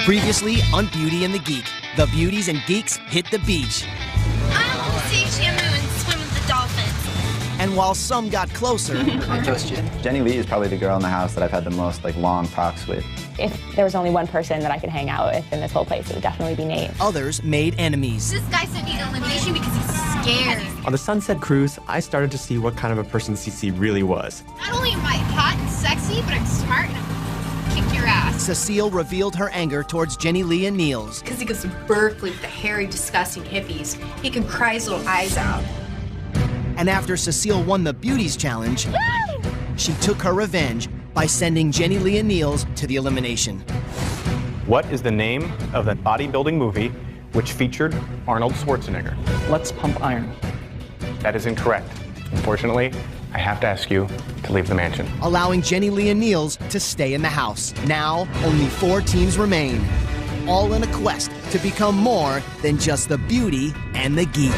Previously on Beauty and the Geek, the beauties and geeks hit the beach. I want to see Shamu and swim with the dolphins. And while some got closer, I trust you. Jenny Lee is probably the girl in the house that I've had the most long talks with. If there was only one person that I could hang out with in this whole place, it would definitely be Nate. others made enemies. This guy said he's elimination because he's scared. On the Sunset Cruise, I started to see what kind of a person CC really was. Not only am I hot and sexy, but I'm smart and I'll kick your ass. Cecile revealed her anger towards Jenny Lee and Niels. Because he goes to Berkeley with the hairy, disgusting hippies. He can cry his little eyes out. And after Cecile won the Beauties Challenge, she took her revenge by sending Jenny Lee and Niels to the elimination. What is the name of the bodybuilding movie which featured Arnold Schwarzenegger? Let's Pump Iron. That is incorrect. Unfortunately, I have to ask you to leave the mansion. Allowing Jenny Lee and Niels to stay in the house. Now, only 4 teams remain, all in a quest to become more than just the beauty and the geek.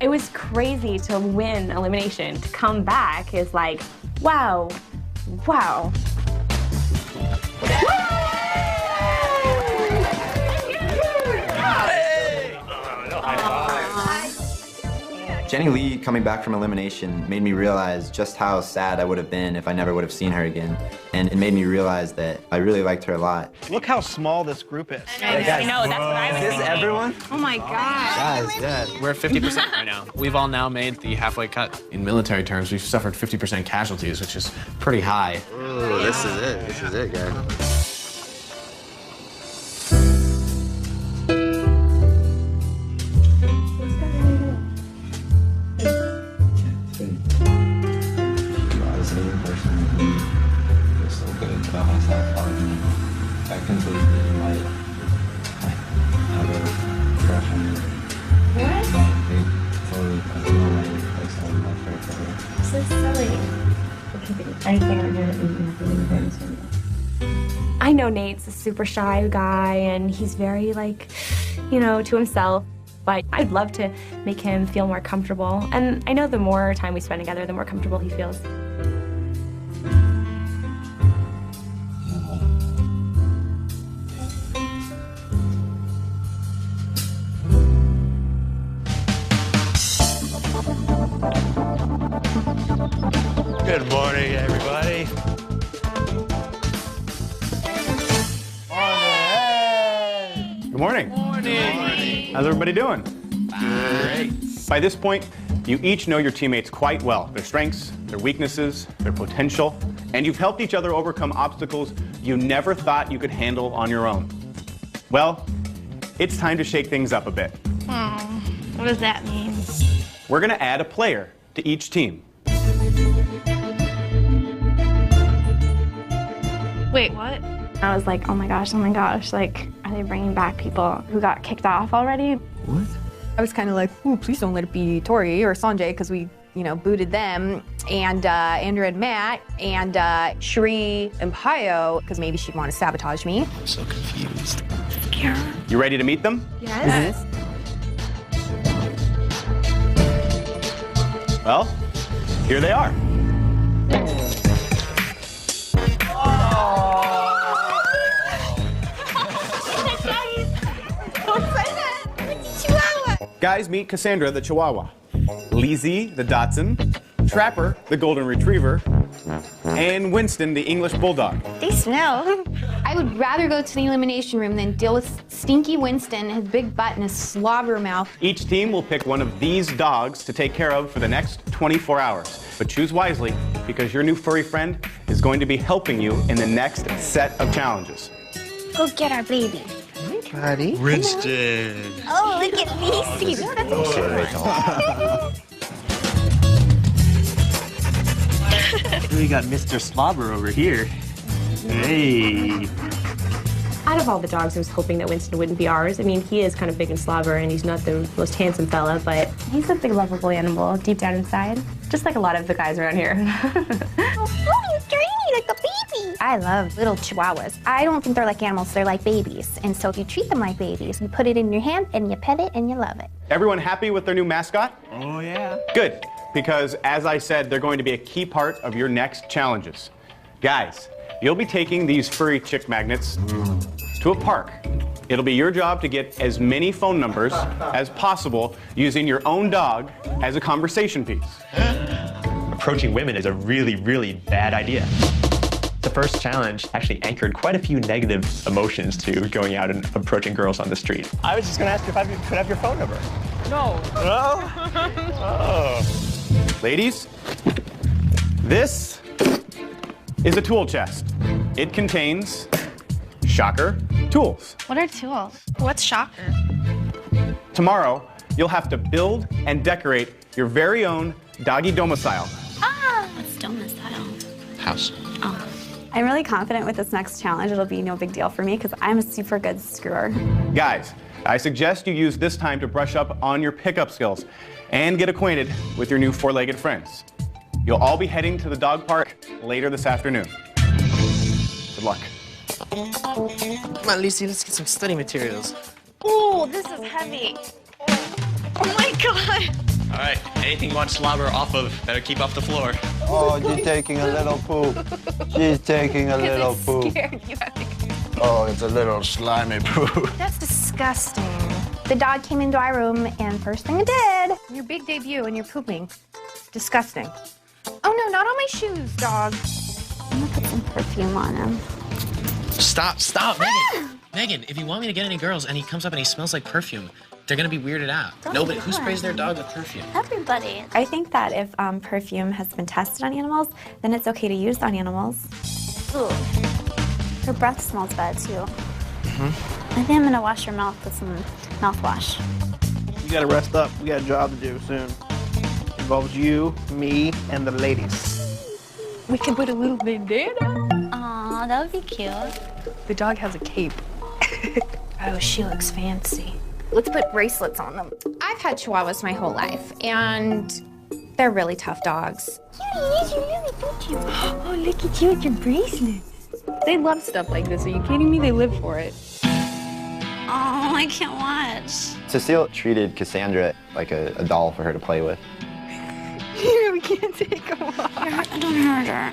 It was crazy to win elimination. To come back is like, wow, wow. Jenny Lee coming back from elimination made me realize just how sad I would have been if I never would have seen her again. And it made me realize that I really liked her a lot. Look how small this group is. I know, that's what I was thinking. Everyone? Oh my God. Guys, yeah. We're at 50% right now. We've all now made the halfway cut. In military terms, we've suffered 50% casualties, which is pretty high. Ooh, this is it. This is it, guys. I can believe that you might have a crush on me. What? They totally put me away like someone left her for her. So silly. Anything I do that makes me happy in friends with me. I know Nate's a super shy guy and he's very to himself. But I'd love to make him feel more comfortable. And I know the more time we spend together, the more comfortable he feels. Good morning, everybody. Good morning. Morning. How's everybody doing? Great. By this point, you each know your teammates quite well, their strengths, their weaknesses, their potential, and you've helped each other overcome obstacles you never thought you could handle on your own. Well, it's time to shake things up a bit. What does that mean? We're gonna add a player to each team. Wait, what? I was like, oh my gosh, like, are they bringing back people who got kicked off already? What? I was kind of like, ooh, please don't let it be Tori or Sanjay, because we, booted them, and Andrew and Matt, and Sheree and Payo, because maybe she'd want to sabotage me. I'm so confused. You ready to meet them? Yes. Well, here they are. Guys, meet Cassandra, the Chihuahua, Lizzie, the Dachshund, Trapper, the Golden Retriever, and Winston, the English Bulldog. They smell. I would rather go to the elimination room than deal with stinky Winston, his big butt, and his slobber mouth. Each team will pick one of these dogs to take care of for the next 24 hours. But choose wisely, because your new furry friend is going to be helping you in the next set of challenges. Go get our baby. Buddy. Princeton. Oh, look at me. See, that's We got Mr. Slobber over here. Hey. Out of all the dogs, I was hoping that Winston wouldn't be ours. I mean, he is kind of big and slobber, and he's not the most handsome fella, but he's a big, lovable animal deep down inside, just like a lot of the guys around here. Oh, you're tiny like a baby. I love little chihuahuas. I don't think they're like animals, they're like babies. And so if you treat them like babies, you put it in your hand and you pet it and you love it. Everyone happy with their new mascot? Oh, yeah. Good, because as I said, they're going to be a key part of your next challenges. Guys, you'll be taking these furry chick magnets to a park. It'll be your job to get as many phone numbers as possible using your own dog as a conversation piece. Approaching women is a really, really bad idea. The first challenge actually anchored quite a few negative emotions to going out and approaching girls on the street. I was just gonna ask you if I could have your phone number. No. No? Oh. Ladies, this is a tool chest. It contains, shocker, tools. What are tools? What's shocker? Tomorrow, you'll have to build and decorate your very own doggy domicile. What's domicile? House. Oh. I'm really confident with this next challenge. It'll be no big deal for me because I'm a super good screwer. Guys, I suggest you use this time to brush up on your pickup skills and get acquainted with your new four-legged friends. You'll all be heading to the dog park later this afternoon. Good luck. Come on, Lucy, let's get some study materials. Ooh, this is heavy. Oh my god. All right, anything you want slobber off of, better keep off the floor. Oh, she's taking a little poop. She's taking a little poop. Oh, it's a little slimy poop. That's disgusting. The dog came into our room and first thing it did, your big debut and you're pooping. Disgusting. Oh no, not on my shoes, dog. I'm gonna put some perfume on him. Stop, Megan. Megan, if you want me to get any girls and he comes up and he smells like perfume, they're gonna be weirded out. Nobody, who sprays their dog with perfume? Everybody. I think that if perfume has been tested on animals, then it's okay to use on animals. Ooh. Her breath smells bad too. I think I'm gonna wash her mouth with some mouthwash. You gotta rest up. We got a job to do soon. Involves you, me, and the ladies. We can put a little bandana. Aw, that would be cute. The dog has a cape. Oh, she looks fancy. Let's put bracelets on them. I've had Chihuahuas my whole life, and they're really tough dogs. Oh, look at you with your bracelets. They love stuff like this. Are you kidding me? They live for it. Oh, I can't watch. Cecile treated Cassandra like a doll for her to play with. We can't take them off. Don't hurt her.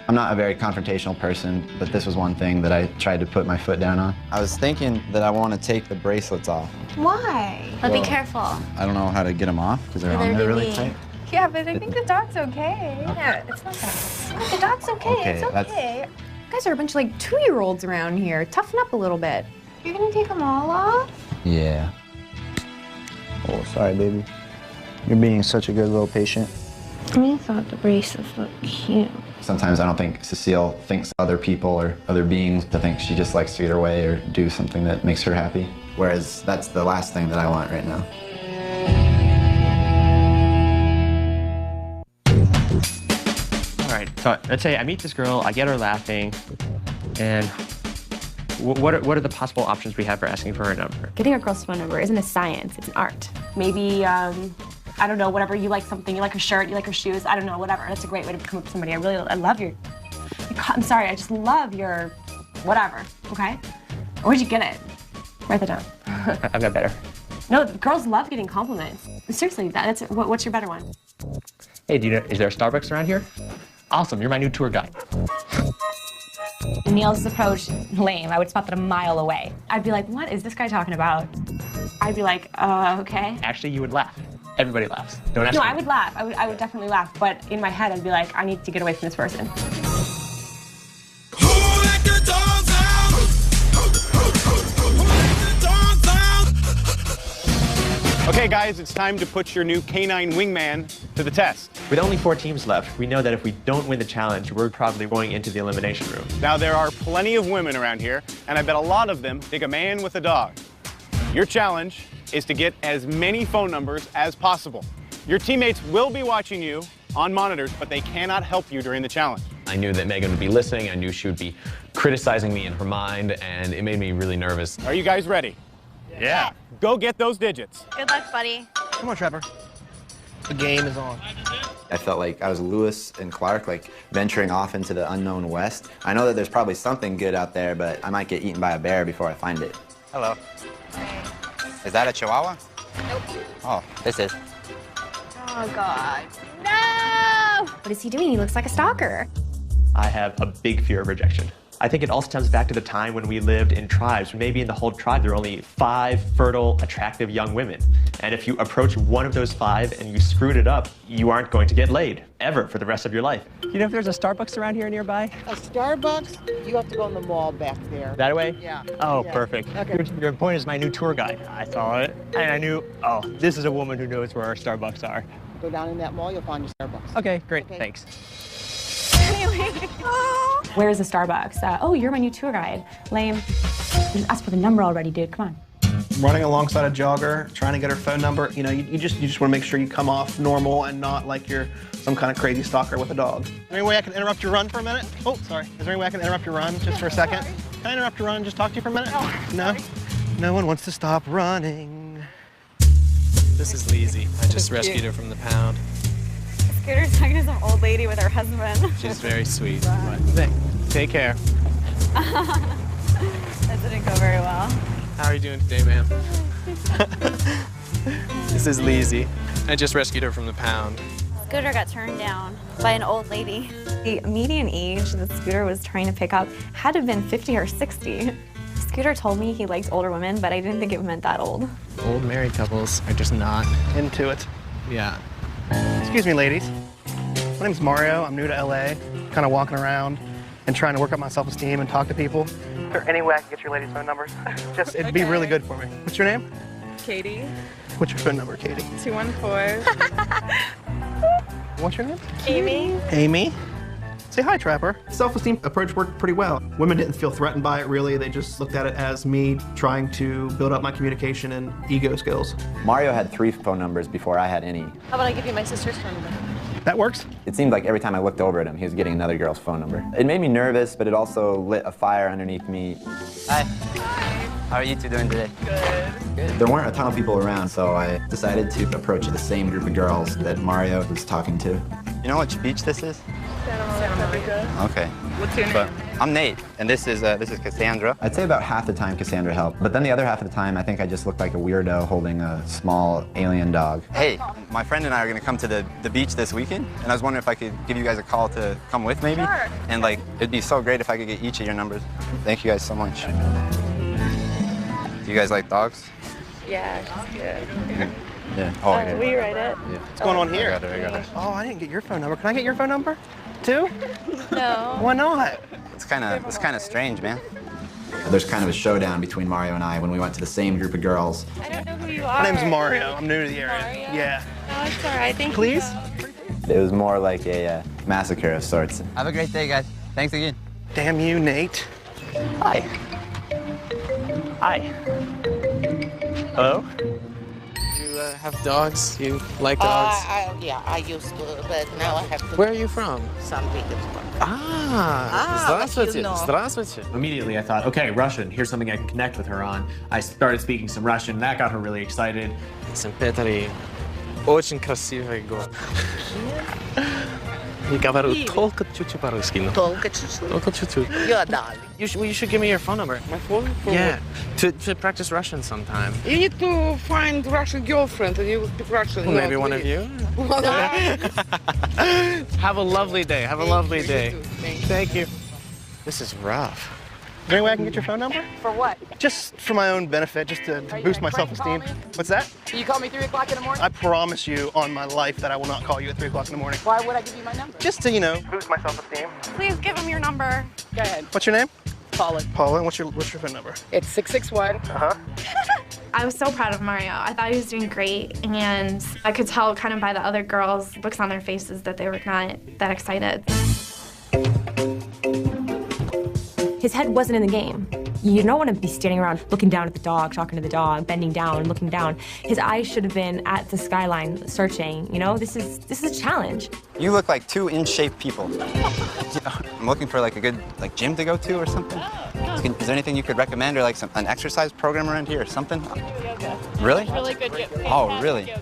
I'm not a very confrontational person, but this was one thing that I tried to put my foot down on. I was thinking that I want to take the bracelets off. Why? But be careful. I don't know how to get them off because they're on there really tight. Yeah, but I think the dog's okay. Yeah, it's not bad. The dog's okay. Okay, It's okay. You guys are a bunch of like 2-year-olds around here. Toughen up a little bit. You're gonna take them all off? Yeah. Oh, sorry, baby. You're being such a good little patient. I thought the bracelets looked cute. Sometimes I don't think Cecile thinks other people or other beings. I think she just likes to get her way or do something that makes her happy. Whereas that's the last thing that I want right now. All right, so let's say I meet this girl, I get her laughing, and what are the possible options we have for asking for her number? Getting a girl's phone number isn't a science, it's an art. Maybe, I don't know, whatever, you like something, you like her shirt, you like her shoes, I don't know, whatever. That's a great way to come up with somebody. I love your, I'm sorry, I just love your whatever, okay? Where'd you get it? Write that down. I've got better. No, girls love getting compliments. Seriously, that's what's your better one? Hey, is there a Starbucks around here? Awesome, you're my new tour guide. Neil's approach, lame. I would spot that a mile away. I'd be like, what is this guy talking about? I'd be like, okay. Actually, you would laugh. Everybody laughs. Don't ask No, me. I would laugh. I would definitely laugh. But in my head, I'd be like, I need to get away from this person. Okay, Okay, guys, it's time to put your new canine wingman to the test. With only 4 teams left, we know that if we don't win the challenge, we're probably going into the elimination room. Now, there are plenty of women around here, and I bet a lot of them dig a man with a dog. Your challenge is to get as many phone numbers as possible. Your teammates will be watching you on monitors, but they cannot help you during the challenge. I knew that Megan would be listening. I knew she would be criticizing me in her mind, and it made me really nervous. Are you guys ready? Yeah. Go get those digits. Good luck, buddy. Come on, Trevor. The game is on. I felt like I was Lewis and Clark, like venturing off into the unknown west. I know that there's probably something good out there, but I might get eaten by a bear before I find it. Hello. Is that a Chihuahua? Nope. Oh, this is. Oh, God. No! What is he doing? He looks like a stalker. I have a big fear of rejection. I think it also comes back to the time when we lived in tribes. Maybe in the whole tribe, there were only 5 fertile, attractive young women. And if you approach one of those 5 and you screwed it up, you aren't going to get laid, ever, for the rest of your life. You know if there's a Starbucks around here nearby? A Starbucks? You have to go in the mall back there. That way? Yeah. Oh, Yeah. perfect. Okay. Your point is my new tour guide. I saw it, and I knew, oh, this is a woman who knows where our Starbucks are. Go down in that mall, you'll find your Starbucks. Okay, great, thanks. Where's the Starbucks? Oh, you're my new tour guide. Lame. Just ask for the number already, dude. Come on. Running alongside a jogger, trying to get her phone number. You know, you just want to make sure you come off normal and not like you're some kind of crazy stalker with a dog. Is there any way I can interrupt your run for a minute? Oh, sorry. Is there any way I can interrupt your run just for a second? Can I interrupt your run and just talk to you for a minute? No? No one wants to stop running. This is Lizzie. I just rescued her from the pound. Scooter's talking to some old lady with her husband. She's very sweet. Take care. That didn't go very well. How are you doing today, ma'am? This is Lizzie. I just rescued her from the pound. Scooter got turned down by an old lady. The median age that Scooter was trying to pick up had to have been 50 or 60. Scooter told me he liked older women, but I didn't think it meant that old. Old married couples are just not into it. Yeah. Excuse me, ladies. My name's Mario. I'm new to LA. Kind of walking around and trying to work up my self-esteem and talk to people. Is there any way I can get your lady's phone number? Just, it'd be really good for me. What's your name? Katie. What's your phone number, Katie? 214. What's your name? Amy. Amy. Say hi, Trapper. Self-esteem approach worked pretty well. Women didn't feel threatened by it, really. They just looked at it as me trying to build up my communication and ego skills. Mario had 3 phone numbers before I had any. How about I give you my sister's phone number? That works. It seemed like every time I looked over at him, he was getting another girl's phone number. It made me nervous, but it also lit a fire underneath me. Hi. How are you two doing today? Good. There weren't a ton of people around, so I decided to approach the same group of girls that Mario was talking to. You know which beach this is? Santa Monica. Okay. What's your name? But I'm Nate, and this is Cassandra. I'd say about half the time Cassandra helped, but then the other half of the time I think I just looked like a weirdo holding a small alien dog. Hey, my friend and I are gonna come to the beach this weekend, and I was wondering if I could give you guys a call to come with maybe? Sure. And like, it'd be so great if I could get each of your numbers. Thank you guys so much. Do you guys like dogs? Yeah, she's good. Yeah. Oh, yeah. Will you write it? Yeah. What's going on here? I got it. Oh, I didn't get your phone number. Can I get your phone number, too? No. Why not? It's kind of strange, man. There's kind of a showdown between Mario and I when we went to the same group of girls. I don't know who you are. My name's Mario. I'm new to the area. Mario? Yeah. No, it's all right. Thank Please? you. It was more like a massacre of sorts. Have a great day, guys. Thanks again. Damn you, Nate. Hi. Hi. Hello? You have dogs? You like dogs? Yeah, I used to, but now I have to. Where are you from? St. Petersburg. Здравствуйте. you know. Здравствуйте. Immediately I thought, okay, Russian, here's something I can connect with her on. I started speaking some Russian, and that got her really excited. Сент-Петербург. Очень красивый город. Я говорю только чуть-чуть по-русски. Только чуть-чуть. Только чуть-чуть. You're a darling. You should give me your phone number. My phone? Yeah, to practice Russian sometime. You need to find Russian girlfriend and you will speak Russian. Well, maybe one of you. Have a lovely day. Have a lovely day. Thank you. This is rough. Is there any way I can get your phone number? For what? Just for my own benefit, just to boost my self-esteem. What's that? You call me 3 o'clock in the morning? I promise you on my life that I will not call you at 3 o'clock in the morning. Why would I give you my number? Just to, you know, boost my self-esteem. Please give him your number. Go ahead. What's your name? Paula. Paula, and what's your phone number? It's 661. I was so proud of Mario. I thought he was doing great, and I could tell kind of by the other girls' looks on their faces that they were not that excited. His head wasn't in the game. You don't want to be standing around looking down at the dog, talking to the dog, bending down, looking down. His eyes should have been at the skyline, searching. You know, this is a challenge. You look like two in-shape people. I'm looking for like a good gym to go to or something. Is there anything you could recommend, or like an exercise program around here or something? Yoga. Really? Really good yoga. Oh, really?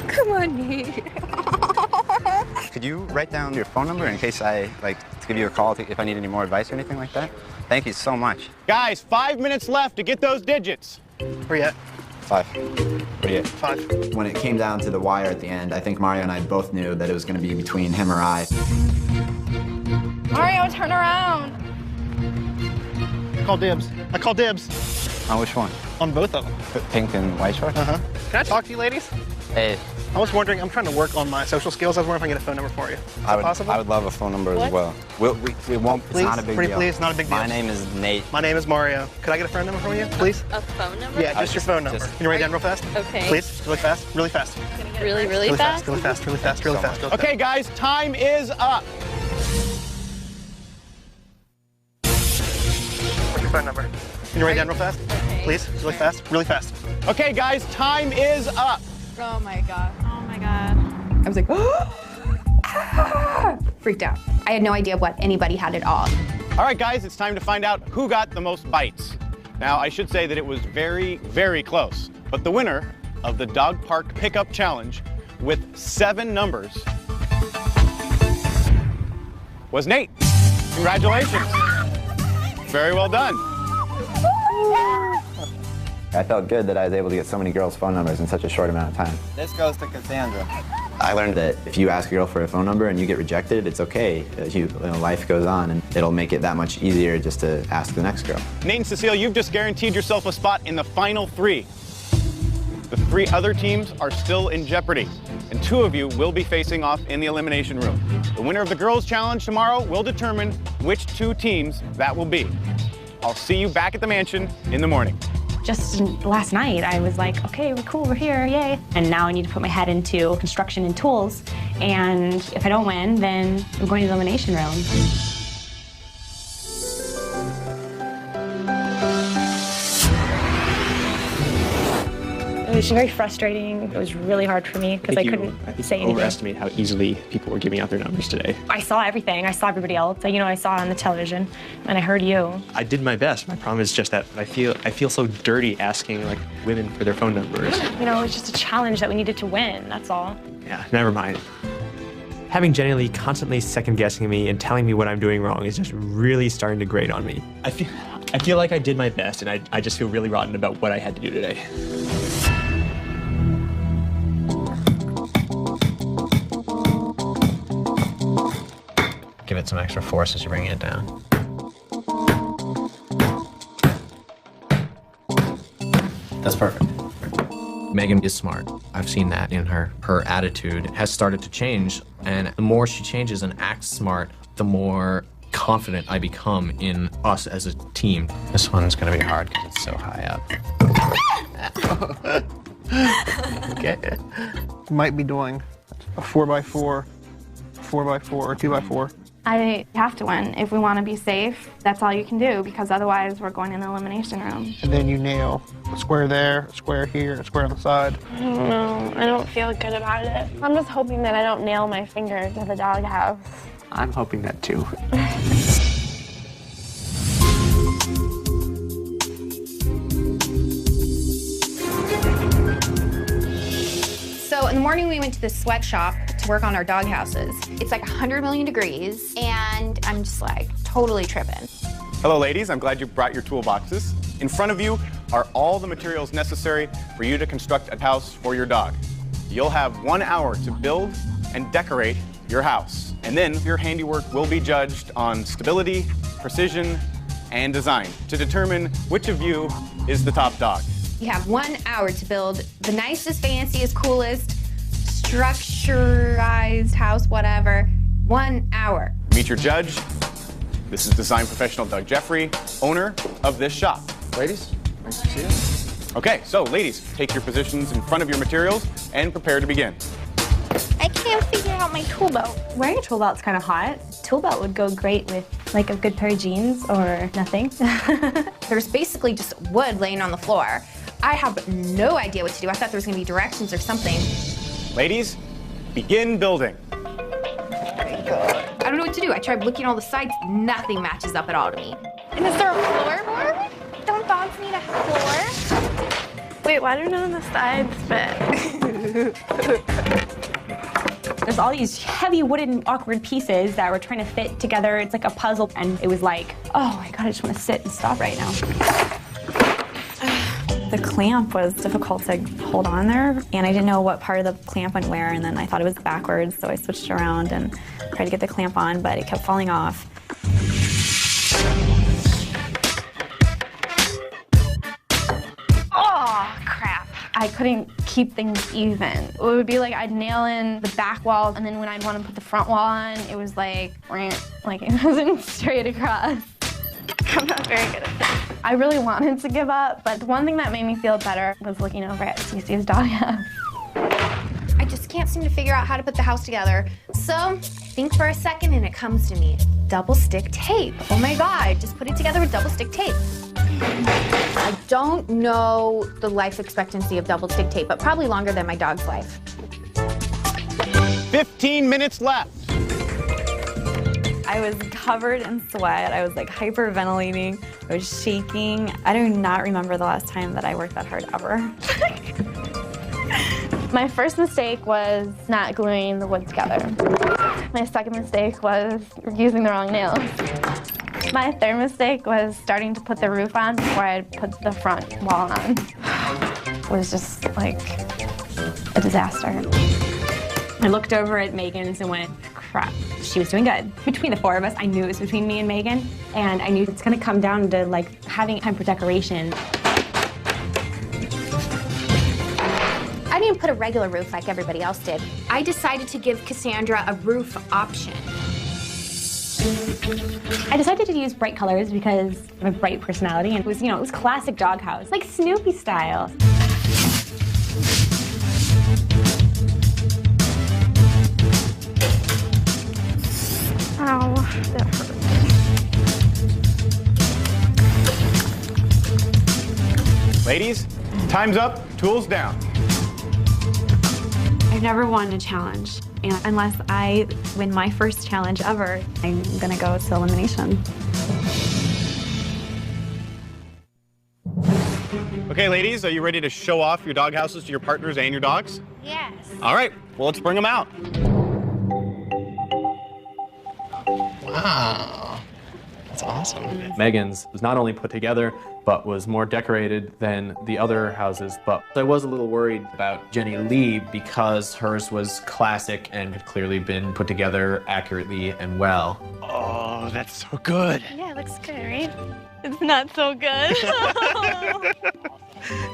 Come on, Nate. Could you write down your phone number in case I to give you a call if I need any more advice or anything like that? Thank you so much. Guys, 5 minutes left to get those digits. Where you at? 5. What are you at? 5. When it came down to the wire at the end, I think Mario and I both knew that it was going to be between him or I. Mario, turn around. I call dibs. I call dibs. On which one? On both of them. Pink and white shorts? Uh-huh. Can I talk to you, ladies? Hey. I was wondering, I'm trying to work on my social skills. I was wondering if I can get a phone number for you. Is that possible? I would love a phone number as well. We won't, Please, it's not a big pretty deal. please, it's not a big deal. My name is Nate. My name is Mario. Could I get a phone number from you, please? A phone number? Yeah, just your phone number. Can you write it down real fast? Okay. Please, really fast, really fast. Really, really fast? Really fast, really fast, really fast. Okay, guys, time is up. What's your phone number? Can you write it down real fast? Please, really fast, really fast. Okay, guys, time is up. Oh my God. Oh my God. I was like, freaked out. I had no idea what anybody had at all. All right, guys, it's time to find out who got the most bites. Now, I should say that it was very, very close, but the winner of the Dog Park Pickup Challenge with 7 numbers was Nate. Congratulations. Very well done. I felt good that I was able to get so many girls' phone numbers in such a short amount of time. This goes to Cassandra. I learned that if you ask a girl for a phone number and you get rejected, it's okay. Life goes on, and it'll make it that much easier just to ask the next girl. Nate and Cecile, you've just guaranteed yourself a spot in the final 3. The 3 other teams are still in jeopardy, and 2 of you will be facing off in the elimination room. The winner of the girls' challenge tomorrow will determine which 2 teams that will be. I'll see you back at the mansion in the morning. Just last night, I was like, okay, we're cool, we're here, yay. And now I need to put my head into construction and tools. And if I don't win, then I'm going to the elimination room. It was very frustrating. It was really hard for me because I couldn't say anything. Overestimate how easily people were giving out their numbers today. I saw everything. I saw everybody else. I saw it on the television, and I heard you. I did my best. My problem is just that I feel so dirty asking women for their phone numbers. It's just a challenge that we needed to win. That's all. Yeah, never mind. Having Jenny Lee constantly second-guessing me and telling me what I'm doing wrong is just really starting to grate on me. I feel like I did my best, and I just feel really rotten about what I had to do today. Give it some extra force as you're bringing it down. That's perfect. Megan is smart. I've seen that in her. Her attitude has started to change, and the more she changes and acts smart, the more confident I become in us as a team. This one's gonna be hard because it's so high up. Okay. Might be doing a 4x4, 4x4, or 2x4. I have to win. If we want to be safe, that's all you can do, because otherwise we're going in the elimination room. And then you nail a square there, a square here, and a square on the side. I don't know. I don't feel good about it. I'm just hoping that I don't nail my finger to the doghouse. I'm hoping that too. So in the morning, we went to the sweatshop to work on our dog houses. It's like 100 million degrees, and I'm just totally tripping. Hello, ladies. I'm glad you brought your toolboxes. In front of you are all the materials necessary for you to construct a house for your dog. You'll have 1 hour to build and decorate your house. And then your handiwork will be judged on stability, precision, and design to determine which of you is the top dog. You have 1 hour to build the nicest, fanciest, coolest, structurized house, whatever. 1 hour. Meet your judge. This is design professional Doug Jeffrey, owner of this shop. Ladies, nice to see you. Okay, so ladies, take your positions in front of your materials and prepare to begin. I can't figure out my tool belt. Wearing a tool belt's kind of hot. Tool belt would go great with like a good pair of jeans or nothing. There's basically just wood laying on the floor. I have no idea what to do. I thought there was gonna be directions or something. Ladies, begin building. I don't know what to do. I tried looking at all the sides. Nothing matches up at all to me. And is there a floorboard? Don't dogs need a floor? Wait, why do none of the sides fit? There's all these heavy wooden awkward pieces that we're trying to fit together. It's like a puzzle, and it was like, oh my God, I just want to sit and stop right now. The clamp was difficult to hold on there, and I didn't know what part of the clamp went where, and then I thought it was backwards, so I switched around and tried to get the clamp on, but it kept falling off. Oh, crap. I couldn't keep things even. It would be like I'd nail in the back wall, and then when I'd want to put the front wall on, it was like it wasn't straight across. I'm not very good at this. I really wanted to give up, but the one thing that made me feel better was looking over at Cece's doghouse. I just can't seem to figure out how to put the house together. So, think for a second and it comes to me. Double stick tape. Oh my God, just put it together with double stick tape. I don't know the life expectancy of double stick tape, but probably longer than my dog's life. 15 minutes left. I was covered in sweat. I was like hyperventilating. I was shaking. I do not remember the last time that I worked that hard ever. My first mistake was not gluing the wood together. My second mistake was using the wrong nails. My third mistake was starting to put the roof on before I put the front wall on. It was just like a disaster. I looked over at Megan's and went, crap, she was doing good. Between the four of us, I knew it was between me and Megan, and I knew it's gonna come down to like having time for decoration. I didn't put a regular roof like everybody else did. I decided to give Cassandra a roof option. I decided to use bright colors because of a bright personality, and it was, it was classic doghouse, like Snoopy style. Ow, that hurt. Ladies, time's up, tools down. I've never won a challenge, and unless I win my first challenge ever, I'm gonna go to elimination. Okay, ladies, are you ready to show off your dog houses to your partners and your dogs? Yes. All right, well, let's bring them out. Wow, that's awesome. Megan's was not only put together, but was more decorated than the other houses. But I was a little worried about Jenny Lee because hers was classic and had clearly been put together accurately and well. Oh, that's so good. Yeah, it looks good, right? It's not so good.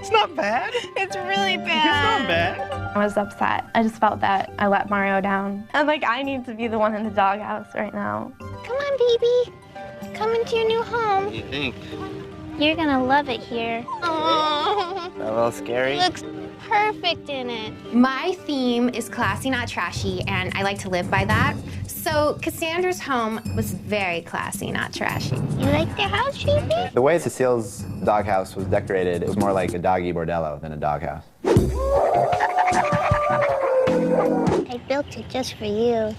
It's not bad. It's really bad. It's not bad. I was upset. I just felt that I let Mario down. I'm like, I need to be the one in the doghouse right now. Come on, baby. Come into your new home. What do you think? You're gonna love it here. Oh, A little scary? looks perfect in it. My theme is classy, not trashy, and I like to live by that. So Cassandra's home was very classy, not trashy. You like the house, baby? The way Cecile's doghouse was decorated, it was more like a doggy bordello than a doghouse. I built it just for you.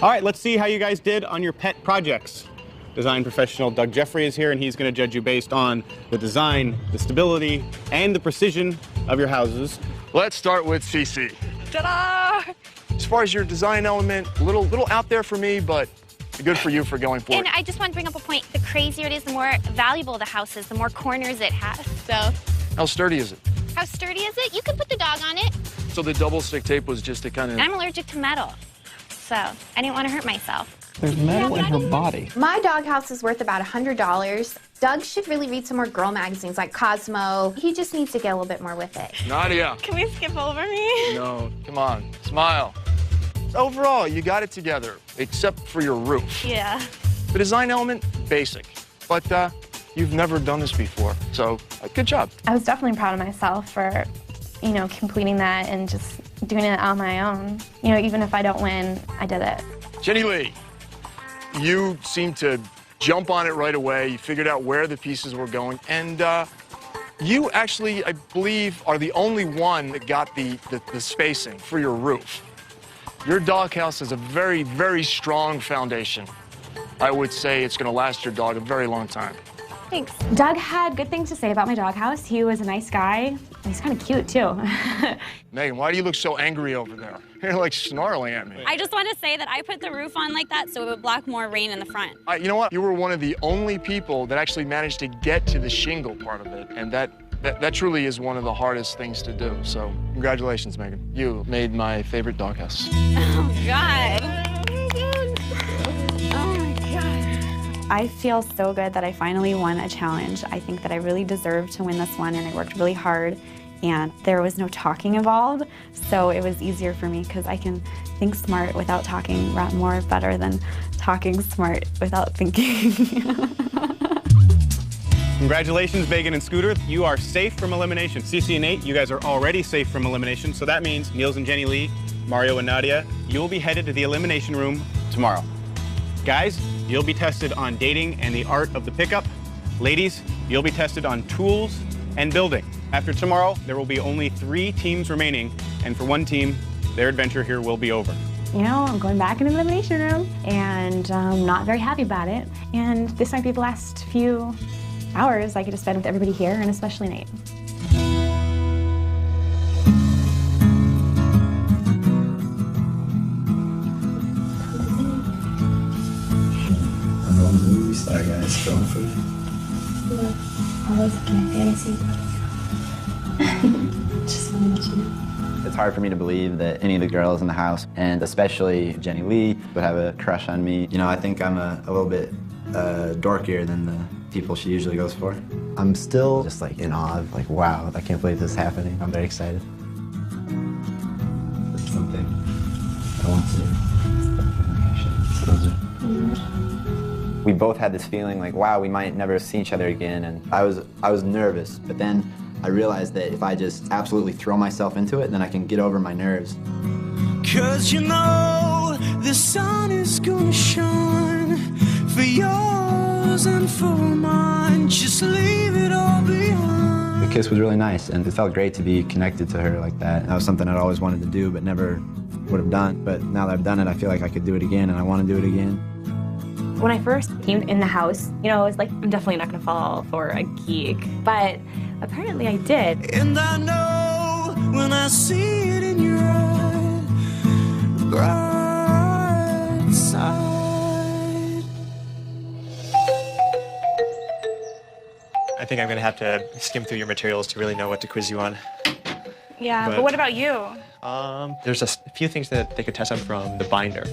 All right, let's see how you guys did on your pet projects. Design professional Doug Jeffrey is here, and he's going to judge you based on the design, the stability, and the precision of your houses. Let's start with CC. Ta-da! As far as your design element, a little out there for me, but good for you for going for And it. I just want to bring up a point. The crazier it is, the more valuable the house is, the more corners it has. So, How sturdy is it? how sturdy is it? You could put the dog on it. So the double stick tape was just to kind of... And I'm allergic to metal, so I didn't want to hurt myself. There's metal in her body. My doghouse is worth about $100. Doug should really read some more girl magazines like Cosmo. He just needs to get a little bit more with it. Nadia. Can we skip over me? No, come on, smile. Overall, you got it together, except for your roof. Yeah. The design element, basic. But You've never done this before, so good job. I was definitely proud of myself for, completing that and just doing it on my own. Even if I don't win, I did it. Jenny Lee, you seem to jump on it right away. You figured out where the pieces were going, and you actually, I believe, are the only one that got the spacing for your roof. Your doghouse has a very, very strong foundation. I would say it's going to last your dog a very long time. Thanks. Doug had good things to say about my doghouse. He was a nice guy. He's kind of cute, too. Megan, why do you look so angry over there? You're like snarling at me. I just want to say that I put the roof on like that so it would block more rain in the front. You know what? You were one of the only people that actually managed to get to the shingle part of it, and that truly is one of the hardest things to do. So congratulations, Megan. You made my favorite doghouse. Oh, God. I feel so good that I finally won a challenge. I think that I really deserved to win this one, and I worked really hard, and there was no talking involved, so it was easier for me because I can think smart without talking more better than talking smart without thinking. Congratulations, Megan and Scooter. You are safe from elimination. Cece and Nate, you guys are already safe from elimination, so that means Niels and Jenny Lee, Mario and Nadia, you'll be headed to the elimination room tomorrow. Guys, you'll be tested on dating and the art of the pickup. Ladies, you'll be tested on tools and building. After tomorrow, there will be only 3 teams remaining, and for one team, their adventure here will be over. I'm going back in the elimination room, and I'm not very happy about it. And this might be the last few hours I get to spend with everybody here, and especially Nate. Star guys, going for it. Always looking at fantasy. Just want to let you know. It's hard for me to believe that any of the girls in the house, and especially Jenny Lee, would have a crush on me. I think I'm a little bit dorkier than the people she usually goes for. I'm still just in awe of wow, I can't believe this is happening. I'm very excited. It's something I want to do. We both had this feeling wow, we might never see each other again, and I was nervous, but then I realized that if I just absolutely throw myself into it, then I can get over my nerves. 'Cause the sun is gonna shine for yours and for mine. Just leave it all behind. The kiss was really nice, and it felt great to be connected to her like that. That was something I'd always wanted to do, but never would have done. But now that I've done it, I feel like I could do it again, and I want to do it again. When I first came in the house, I was like, I'm definitely not going to fall for a geek. But apparently I did. And I know when I see it in your eyes, bright side. I think I'm going to have to skim through your materials to really know what to quiz you on. Yeah, but what about you? There's a few things that they could test on from the binder.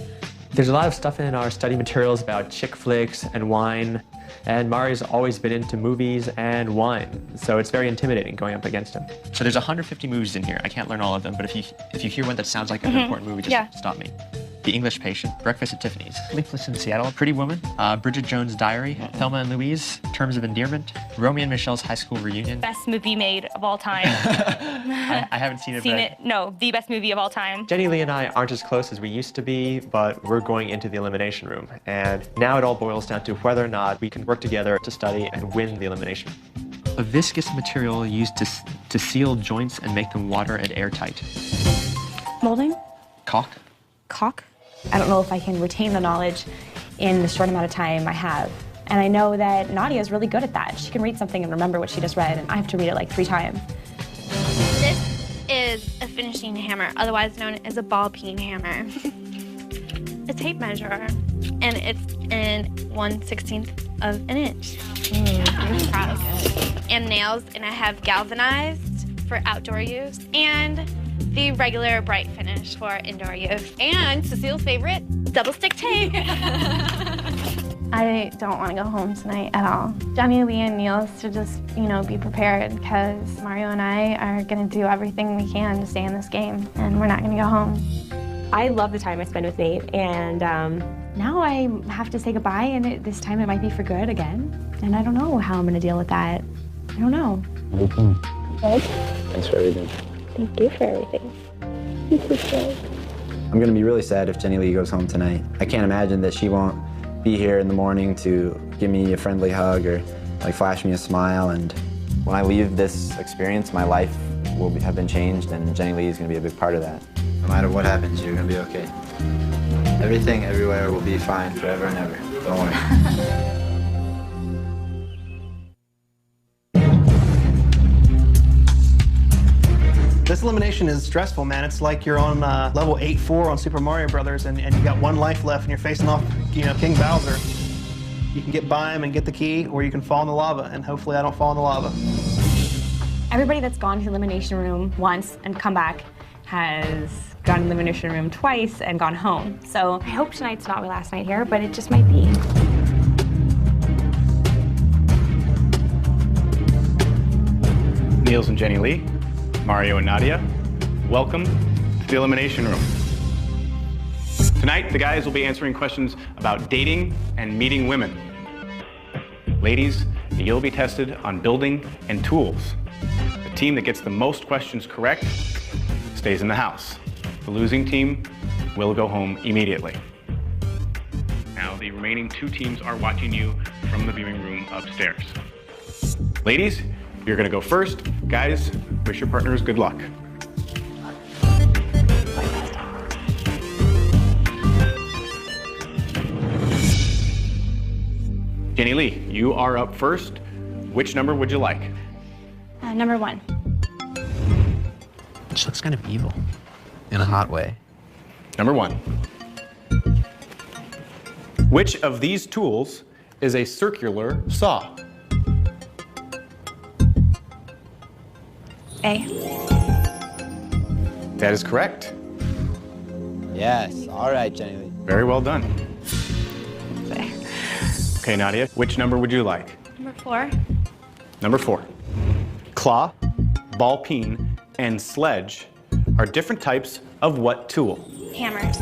There's a lot of stuff in our study materials about chick flicks and wine, and Mario's always been into movies and wine, so it's very intimidating going up against him. So there's 150 movies in here. I can't learn all of them, but if you hear one that sounds like an important movie, just stop me. The English Patient, Breakfast at Tiffany's, Sleepless in Seattle, Pretty Woman, Bridget Jones' Diary, Thelma and Louise, Terms of Endearment, Romeo and Michelle's High School Reunion. Best movie made of all time. I haven't seen it, No, the best movie of all time. Jenny Lee and I aren't as close as we used to be, but we're going into the elimination room. And now it all boils down to whether or not we can work together to study and win the elimination. A viscous material used to seal joints and make them water and airtight. Molding? Caulk? Caulk? I don't know if I can retain the knowledge in the short amount of time I have. And I know that Nadia is really good at that. She can read something and remember what she just read, and I have to read it 3 times. This is a finishing hammer, otherwise known as a ball peen hammer. A tape measure, and it's in 1/16 of an inch. I'm proud of it. And nails, and I have galvanized for outdoor use, and the regular bright finish for indoor use. And Cecile's favorite, double stick tape. I don't want to go home tonight at all. Jenny Lee and Niels should just, be prepared, because Mario and I are going to do everything we can to stay in this game, and we're not going to go home. I love the time I spend with Nate, and now I have to say goodbye, and this time it might be for good again. And I don't know how I'm gonna deal with that. I don't know. Thanks for everything. Thank you for everything. I'm gonna be really sad if Jenny Lee goes home tonight. I can't imagine that she won't be here in the morning to give me a friendly hug or like flash me a smile. And when I leave this experience, my life will have been changed, and Jenny Lee is gonna be a big part of that. No matter what happens, you're gonna be okay. Everything, everywhere will be fine forever and ever. Don't worry. This elimination is stressful, man. It's like you're on level 8-4 on Super Mario Brothers, and you got one life left, and you're facing off, King Bowser. You can get by him and get the key, or you can fall in the lava, and hopefully I don't fall in the lava. Everybody that's gone to the elimination room once and come back has gone to the elimination room twice and gone home. So I hope tonight's not my last night here, but it just might be. Niels and Jenny Lee, Mario and Nadia, welcome to the elimination room. Tonight, the guys will be answering questions about dating and meeting women. Ladies, you'll be tested on building and tools. The team that gets the most questions correct stays in the house. The losing team will go home immediately. Now, the remaining 2 teams are watching you from the viewing room upstairs. Ladies, you're gonna go first. Guys, wish your partners good luck. Jenny Lee, you are up first. Which number would you like? Number 1. She looks kind of evil, in a hot way. Number 1. Which of these tools is a circular saw? A. That is correct. Yes, all right, Jenny Lee. Very well done. Okay, Nadia, which number would you like? Number 4. Number 4. Claw, ball peen, and sledge are different types of what tool? Hammers.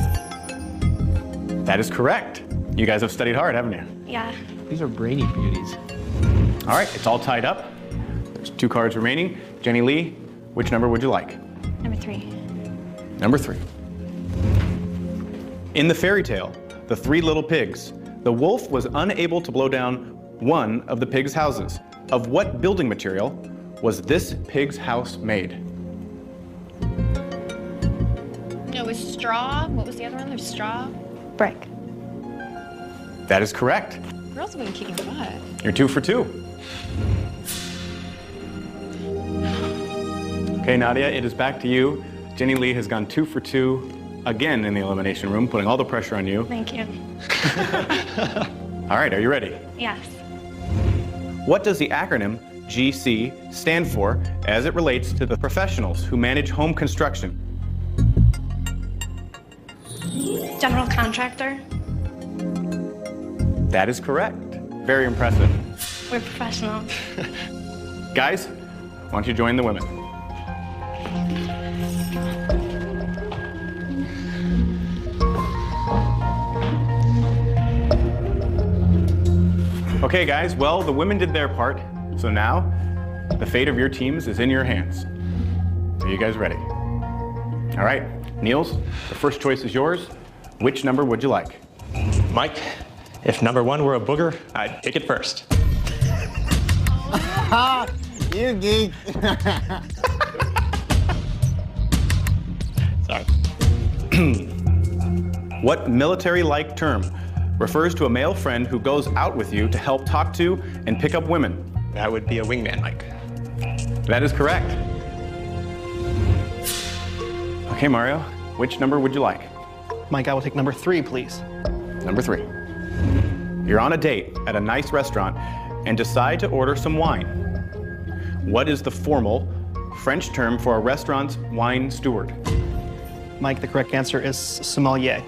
That is correct. You guys have studied hard, haven't you? Yeah. These are brainy beauties. All right, it's all tied up. There's 2 cards remaining. Jenny Lee, which number would you like? Number 3. Number 3. In the fairy tale, The 3 Little Pigs, the wolf was unable to blow down one of the pig's houses. Of what building material was this pig's house made? No, it was straw. What was the other one? There's straw. Brick. That is correct. Girls have been kicking butt. You're 2 for 2. Okay, Nadia, it is back to you. Jenny Lee has gone 2 for 2 again in the elimination room, putting all the pressure on you. Thank you. All right, are you ready? Yes. What does the acronym GC stand for as it relates to the professionals who manage home construction? General contractor. That is correct. Very impressive. We're professional. Guys, why don't you join the women? Okay, guys, well, the women did their part, so now the fate of your teams is in your hands. Are you guys ready? All right, Niels, the first choice is yours. Which number would you like? Mike, if number 1 were a booger, I'd pick it first. You geek. Sorry. What military-like term refers to a male friend who goes out with you to help talk to and pick up women? That would be a wingman, Mike. That is correct. Okay, Mario, which number would you like? Mike, I will take number 3, please. Number 3. You're on a date at a nice restaurant and decide to order some wine. What is the formal French term for a restaurant's wine steward? Mike, the correct answer is sommelier.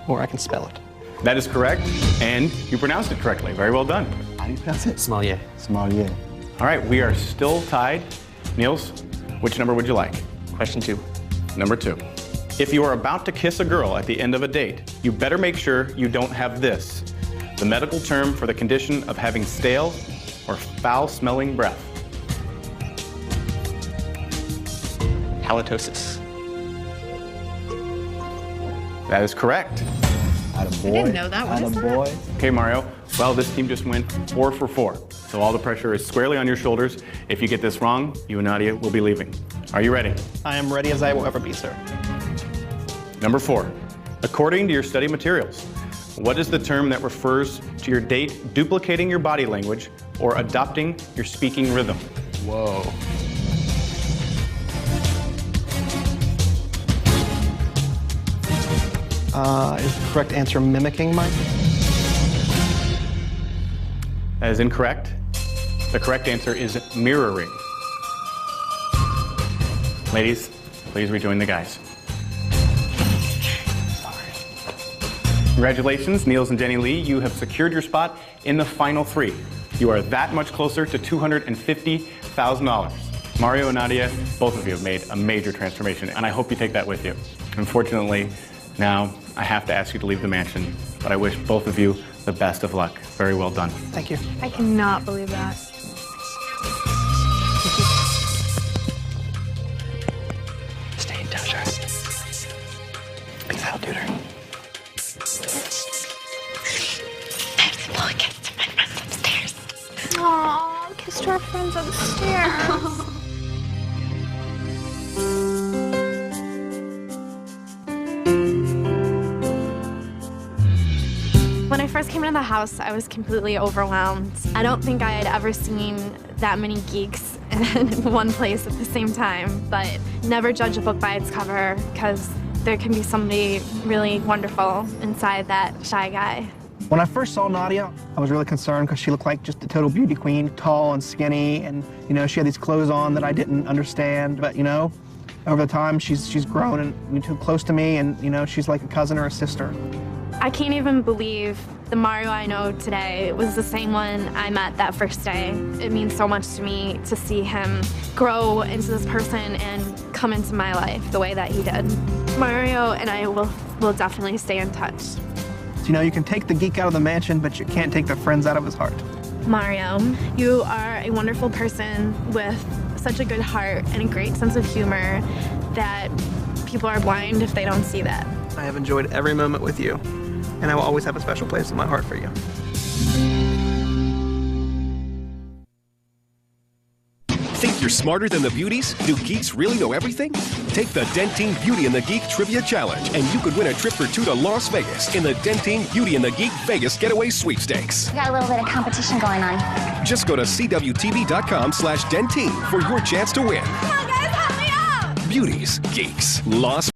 Or I can spell it. That is correct, and you pronounced it correctly. Very well done. How do you pronounce it? Sommelier. Sommelier. All right, we are still tied. Niels, which number would you like? Question 2. Number 2. If you are about to kiss a girl at the end of a date, you better make sure you don't have this, the medical term for the condition of having stale or foul-smelling breath. Halitosis. That is correct. I didn't know that. What is that? Okay, Mario. Well, this team just went 4 for 4. So all the pressure is squarely on your shoulders. If you get this wrong, you and Nadia will be leaving. Are you ready? I am ready as I will ever be, sir. Number 4. According to your study materials, what is the term that refers to your date duplicating your body language or adopting your speaking rhythm? Whoa. Is the correct answer mimicking, Mike? That is incorrect. The correct answer is mirroring. Ladies, please rejoin the guys. Congratulations, Niels and Jenny Lee. You have secured your spot in the final 3. You are that much closer to $250,000. Mario and Nadia, both of you have made a major transformation, and I hope you take that with you. Unfortunately, now I have to ask you to leave the mansion, but I wish both of you the best of luck. Very well done. Thank you. I cannot believe that. Stay in touch, right? Because that'll do her. Aw, kissed our friends upstairs. When I first came into the house, I was completely overwhelmed. I don't think I had ever seen that many geeks in one place at the same time, but never judge a book by its cover, because there can be somebody really wonderful inside that shy guy. When I first saw Nadia, I was really concerned because she looked like just a total beauty queen, tall and skinny, and she had these clothes on that I didn't understand. But over the time, she's grown and too close to me, and she's like a cousin or a sister. I can't even believe the Mario I know today was the same one I met that first day. It means so much to me to see him grow into this person and come into my life the way that he did. Mario and I will definitely stay in touch. So, you can take the geek out of the mansion, but you can't take the friends out of his heart. Mario, you are a wonderful person with such a good heart and a great sense of humor that people are blind if they don't see that. I have enjoyed every moment with you, and I will always have a special place in my heart for you. Think you're smarter than the beauties? Do geeks really know everything? Take the Dentine Beauty and the Geek Trivia Challenge, and you could win a trip for 2 to Las Vegas in the Dentine Beauty and the Geek Vegas Getaway Sweepstakes. We got a little bit of competition going on. Just go to cwtv.com/Dentine for your chance to win. Come on, guys, help me out! Beauties, geeks, Las